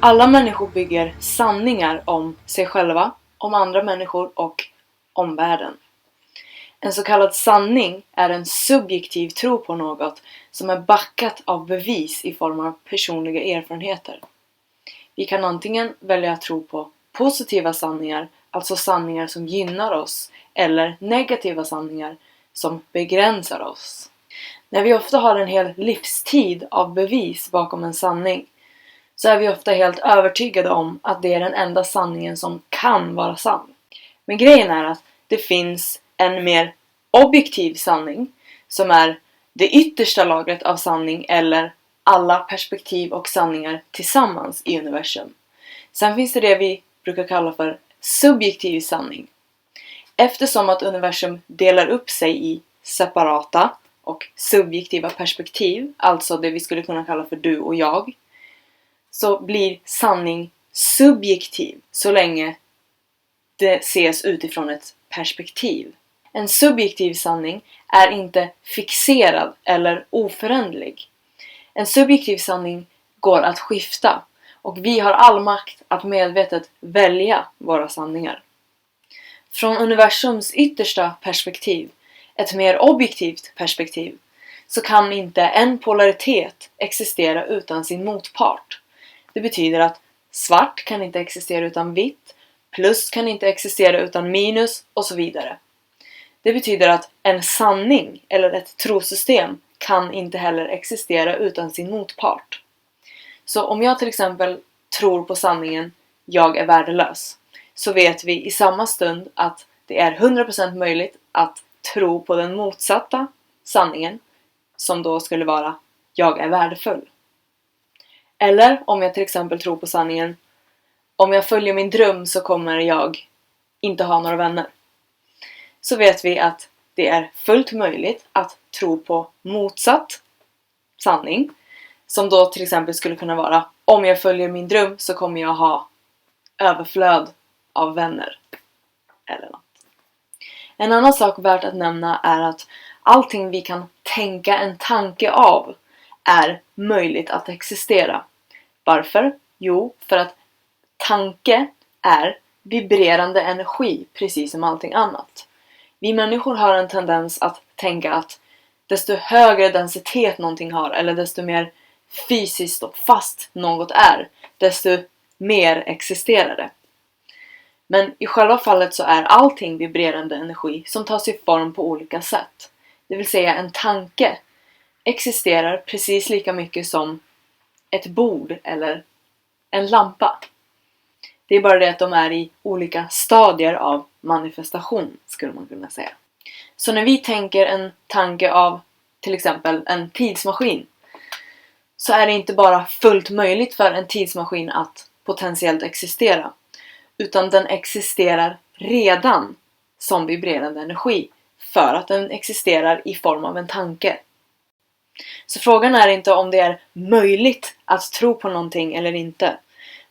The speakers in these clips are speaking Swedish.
Alla människor bygger sanningar om sig själva, om andra människor och om världen. En så kallad sanning är en subjektiv tro på något som är backat av bevis i form av personliga erfarenheter. Vi kan antingen välja att tro på positiva sanningar, alltså sanningar som gynnar oss, eller negativa sanningar som begränsar oss. När vi ofta har en hel livstid av bevis bakom en sanning, så är vi ofta helt övertygade om att det är den enda sanningen som kan vara sann. Men grejen är att det finns en mer objektiv sanning som är det yttersta lagret av sanning eller alla perspektiv och sanningar tillsammans i universum. Sen finns det vi brukar kalla för subjektiv sanning. Eftersom att universum delar upp sig i separata och subjektiva perspektiv, alltså det vi skulle kunna kalla för du och jag, så blir sanning subjektiv så länge det ses utifrån ett perspektiv. En subjektiv sanning är inte fixerad eller oföränderlig. En subjektiv sanning går att skifta och vi har all makt att medvetet välja våra sanningar. Från universums yttersta perspektiv, ett mer objektivt perspektiv, så kan inte en polaritet existera utan sin motpart. Det betyder att svart kan inte existera utan vitt, plus kan inte existera utan minus och så vidare. Det betyder att en sanning eller ett trosystem kan inte heller existera utan sin motpart. Så om jag till exempel tror på sanningen jag är värdelös, så vet vi i samma stund att det är 100% möjligt att tro på den motsatta sanningen, som då skulle vara jag är värdefull. Eller om jag till exempel tror på sanningen om jag följer min dröm så kommer jag inte ha några vänner. Så vet vi att det är fullt möjligt att tro på motsatt sanning, som då till exempel skulle kunna vara om jag följer min dröm så kommer jag ha överflöd av vänner eller något. En annan sak värt att nämna är att allting vi kan tänka en tanke av är möjligt att existera. Varför? Jo, för att tanke är vibrerande energi precis som allting annat. Vi människor har en tendens att tänka att desto högre densitet någonting har eller desto mer fysiskt och fast något är, desto mer existerar det. Men i själva fallet så är allting vibrerande energi som tar sig form på olika sätt. Det vill säga en tanke existerar precis lika mycket som ett bord eller en lampa. Det är bara det att de är i olika stadier av manifestation, skulle man kunna säga. Så när vi tänker en tanke av till exempel en tidsmaskin, så är det inte bara fullt möjligt för en tidsmaskin att potentiellt existera, utan den existerar redan som vibrerande energi för att den existerar i form av en tanke. Så frågan är inte om det är möjligt att tro på någonting eller inte.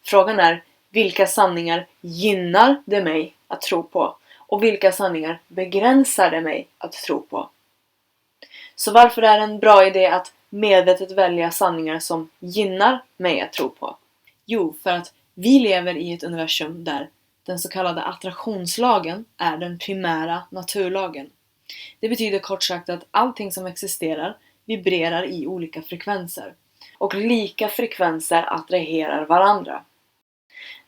Frågan är vilka sanningar gynnar det mig att tro på och vilka sanningar begränsar det mig att tro på. Så varför är det en bra idé att medvetet välja sanningar som gynnar mig att tro på? Jo, för att vi lever i ett universum där den så kallade attraktionslagen är den primära naturlagen. Det betyder kort sagt att allting som existerar vibrerar i olika frekvenser. Och lika frekvenser attraherar varandra.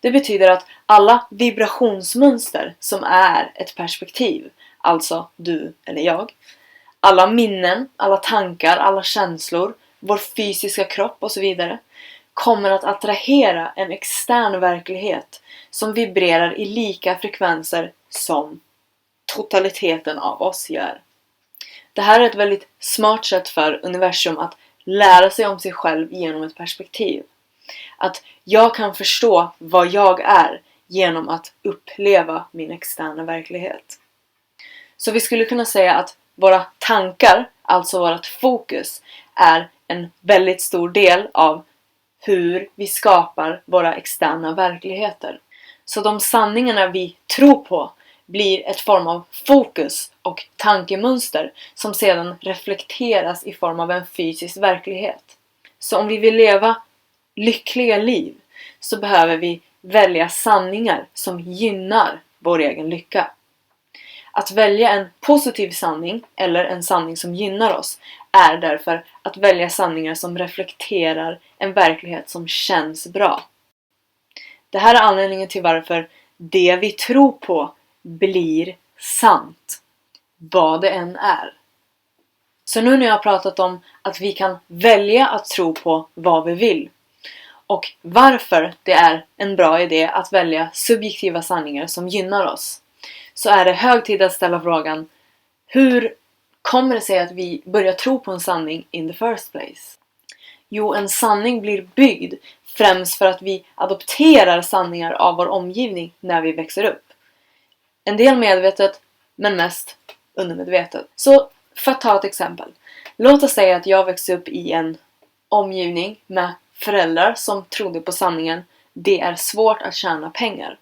Det betyder att alla vibrationsmönster som är ett perspektiv, alltså du eller jag, alla minnen, alla tankar, alla känslor, vår fysiska kropp och så vidare, kommer att attrahera en extern verklighet som vibrerar i lika frekvenser som totaliteten av oss gör. Det här är ett väldigt smart sätt för universum att lära sig om sig själv genom ett perspektiv. Att jag kan förstå vad jag är genom att uppleva min externa verklighet. Så vi skulle kunna säga att våra tankar, alltså vårt fokus, är en väldigt stor del av hur vi skapar våra externa verkligheter. Så de sanningarna vi tror på blir ett form av fokus och tankemönster som sedan reflekteras i form av en fysisk verklighet. Så om vi vill leva lyckliga liv så behöver vi välja sanningar som gynnar vår egen lycka. Att välja en positiv sanning eller en sanning som gynnar oss är därför att välja sanningar som reflekterar en verklighet som känns bra. Det här är anledningen till varför det vi tror på blir sant, vad det än är. Så nu när jag har pratat om att vi kan välja att tro på vad vi vill och varför det är en bra idé att välja subjektiva sanningar som gynnar oss, så är det hög tid att ställa frågan: hur kommer det sig att vi börjar tro på en sanning in the first place? Jo, en sanning blir byggd främst för att vi adopterar sanningar av vår omgivning när vi växer upp. En del medvetet, men mest undermedvetet. Så för att ta ett exempel. Låt oss säga att jag växte upp i en omgivning med föräldrar som trodde på sanningen: det är svårt att tjäna pengar.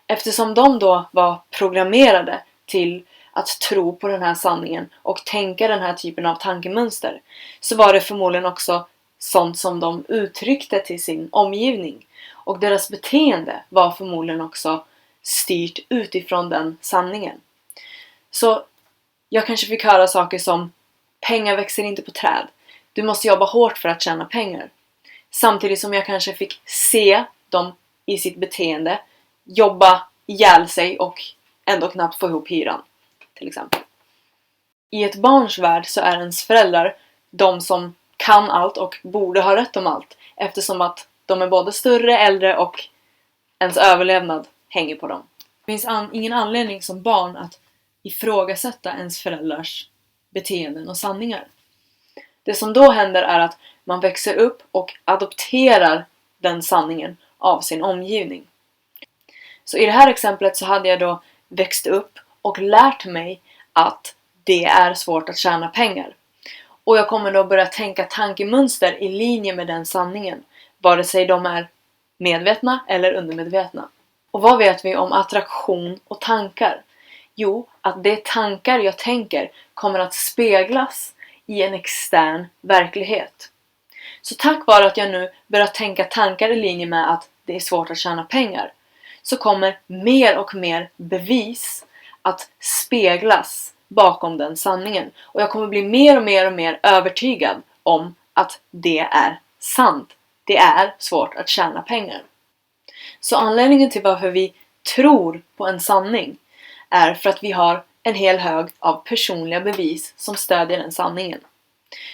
Eftersom de då var programmerade till att tro på den här sanningen och tänka den här typen av tankemönster, så var det förmodligen också sånt som de uttryckte till sin omgivning. Och deras beteende var förmodligen också styrt utifrån den sanningen. Så jag kanske fick höra saker som: pengar växer inte på träd. Du måste jobba hårt för att tjäna pengar. Samtidigt som jag kanske fick se dem i sitt beteende jobba ihjäl sig och ändå knappt få ihop hyran, till exempel. I ett barns värld så är ens föräldrar de som kan allt och borde ha rätt om allt, eftersom att de är både större, äldre och ens överlevnad hänger på dem. Det finns ingen anledning som barn att ifrågasätta ens föräldrars beteenden och sanningar. Det som då händer är att man växer upp och adopterar den sanningen av sin omgivning. Så i det här exemplet så hade jag då växt upp och lärt mig att det är svårt att tjäna pengar. Och jag kommer då börja tänka tankemönster i linje med den sanningen, vare sig de är medvetna eller undermedvetna. Och vad vet vi om attraktion och tankar? Jo, att det tankar jag tänker kommer att speglas i en extern verklighet. Så tack vare att jag nu börjar tänka tankar i linje med att det är svårt att tjäna pengar, så kommer mer och mer bevis att speglas bakom den sanningen. Och jag kommer bli mer och mer övertygad om att det är sant. Det är svårt att tjäna pengar. Så anledningen till varför vi tror på en sanning är för att vi har en hel hög av personliga bevis som stödjer den sanningen.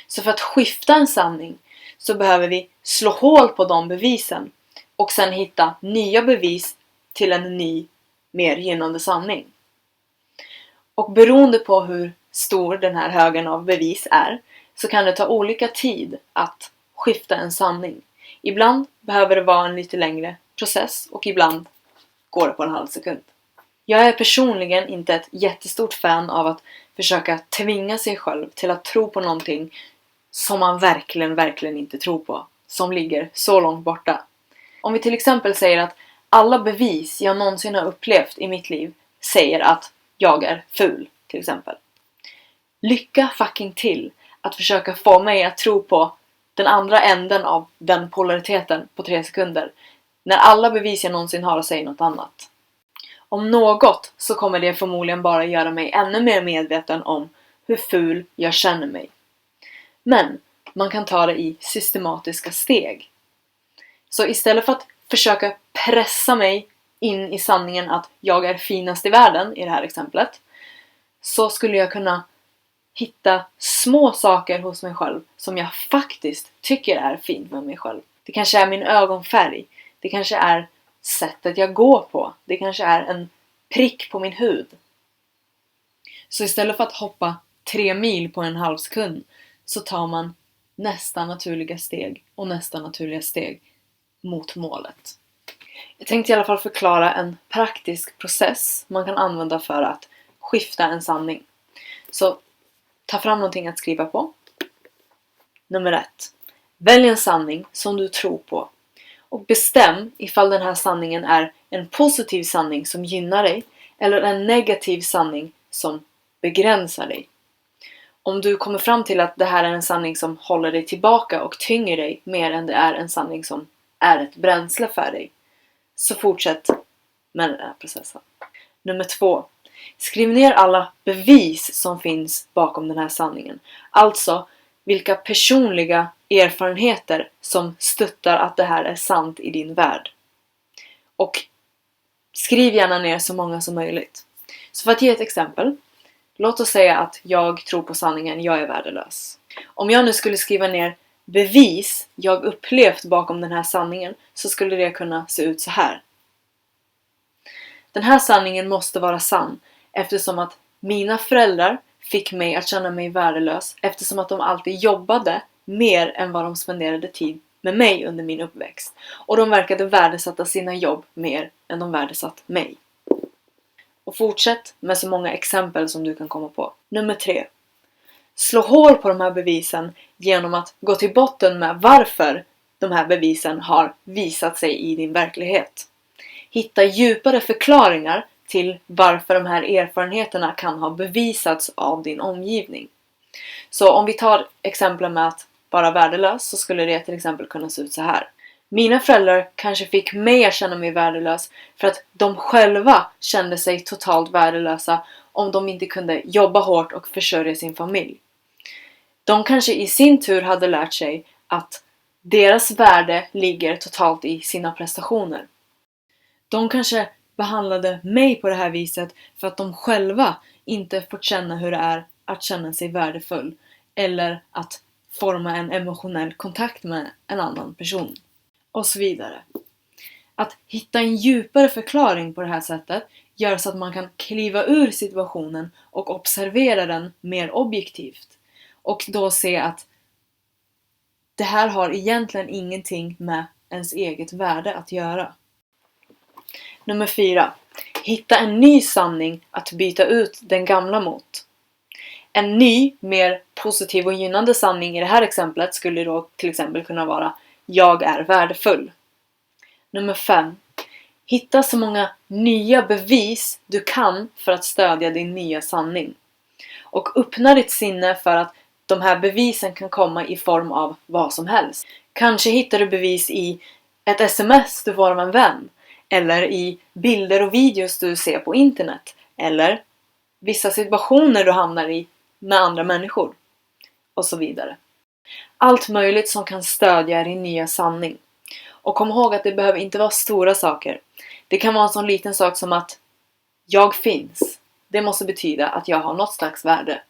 Så för att skifta en sanning så behöver vi slå hål på de bevisen och sen hitta nya bevis till en ny, mer gynnande sanning. Och beroende på hur stor den här högen av bevis är, så kan det ta olika tid att skifta en sanning. Ibland behöver det vara en lite längre process och ibland går det på en halv sekund. Jag är personligen inte ett jättestort fan av att försöka tvinga sig själv till att tro på någonting som man verkligen inte tror på, som ligger så långt borta. Om vi till exempel säger att alla bevis jag någonsin har upplevt i mitt liv säger att jag är ful, till exempel. Lycka fucking till att försöka få mig att tro på den andra änden av den polariteten på 3 sekunder, när alla bevis jag någonsin har säger något annat. Om något så kommer det förmodligen bara göra mig ännu mer medveten om hur ful jag känner mig. Men man kan ta det i systematiska steg. Så istället för att försöka pressa mig in i sanningen att jag är finast i världen i det här exemplet, så skulle jag kunna hitta små saker hos mig själv som jag faktiskt tycker är fint med mig själv. Det kanske är min ögonfärg, det kanske är sättet jag går på, det kanske är en prick på min hud. Så istället för att hoppa 3 mil på en halv sekund, så tar man nästa naturliga steg och nästa naturliga steg mot målet. Jag tänkte i alla fall förklara en praktisk process man kan använda för att skifta en sanning. Så ta fram någonting att skriva på. Nummer 1. Välj en sanning som du tror på. Och bestäm ifall den här sanningen är en positiv sanning som gynnar dig eller en negativ sanning som begränsar dig. Om du kommer fram till att det här är en sanning som håller dig tillbaka och tynger dig mer än det är en sanning som är ett bränsle för dig. Så fortsätt med den här processen. Nummer 2. Skriv ner alla bevis som finns bakom den här sanningen. Alltså vilka personliga erfarenheter som stöttar att det här är sant i din värld. Och skriv gärna ner så många som möjligt. Så för att ge ett exempel. Låt oss säga att jag tror på sanningen, jag är värdelös. Om jag nu skulle skriva ner bevis jag upplevt bakom den här sanningen, så skulle det kunna se ut så här. Den här sanningen måste vara sann eftersom att mina föräldrar fick mig att känna mig värdelös, eftersom att de alltid jobbade mer än vad de spenderade tid med mig under min uppväxt. Och de verkade värdesätta sina jobb mer än de värdesatt mig. Och fortsätt med så många exempel som du kan komma på. Nummer 3. Slå hål på de här bevisen genom att gå till botten med varför de här bevisen har visat sig i din verklighet. Hitta djupare förklaringar till varför de här erfarenheterna kan ha bevisats av din omgivning. Så om vi tar exempel med att vara värdelös, så skulle det till exempel kunna se ut så här. Mina föräldrar kanske fick mig att känna mig värdelös för att de själva kände sig totalt värdelösa om de inte kunde jobba hårt och försörja sin familj. De kanske i sin tur hade lärt sig att deras värde ligger totalt i sina prestationer. De kanske behandlade mig på det här viset för att de själva inte fått känna hur det är att känna sig värdefull eller att forma en emotionell kontakt med en annan person. Och så vidare. Att hitta en djupare förklaring på det här sättet gör så att man kan kliva ur situationen och observera den mer objektivt. Och då se att det här har egentligen ingenting med ens eget värde att göra. Nummer 4. Hitta en ny sanning att byta ut den gamla mot. En ny, mer positiv och gynnande sanning i det här exemplet skulle då till exempel kunna vara: jag är värdefull. Nummer 5. Hitta så många nya bevis du kan för att stödja din nya sanning. Och öppna ditt sinne för att de här bevisen kan komma i form av vad som helst. Kanske hittar du bevis i ett sms du får av en vän. Eller i bilder och videos du ser på internet. Eller vissa situationer du hamnar i med andra människor. Och så vidare. Allt möjligt som kan stödja din nya sanning. Och kom ihåg att det behöver inte vara stora saker. Det kan vara en sån liten sak som att jag finns. Det måste betyda att jag har något slags värde.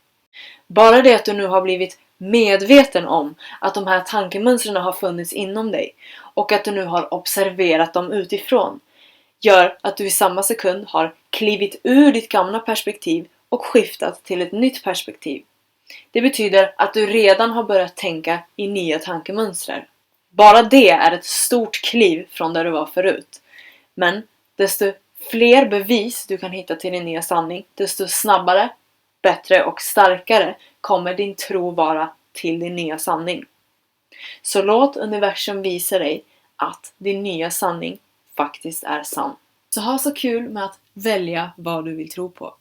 Bara det att du nu har blivit medveten om att de här tankemönstren har funnits inom dig och att du nu har observerat dem utifrån gör att du i samma sekund har klivit ur ditt gamla perspektiv och skiftat till ett nytt perspektiv. Det betyder att du redan har börjat tänka i nya tankemönster. Bara det är ett stort kliv från där du var förut. Men desto fler bevis du kan hitta till din nya sanning, desto snabbare, bättre och starkare kommer din tro vara till din nya sanning. Så låt universum visa dig att din nya sanning faktiskt är sann. Så ha så kul med att välja vad du vill tro på.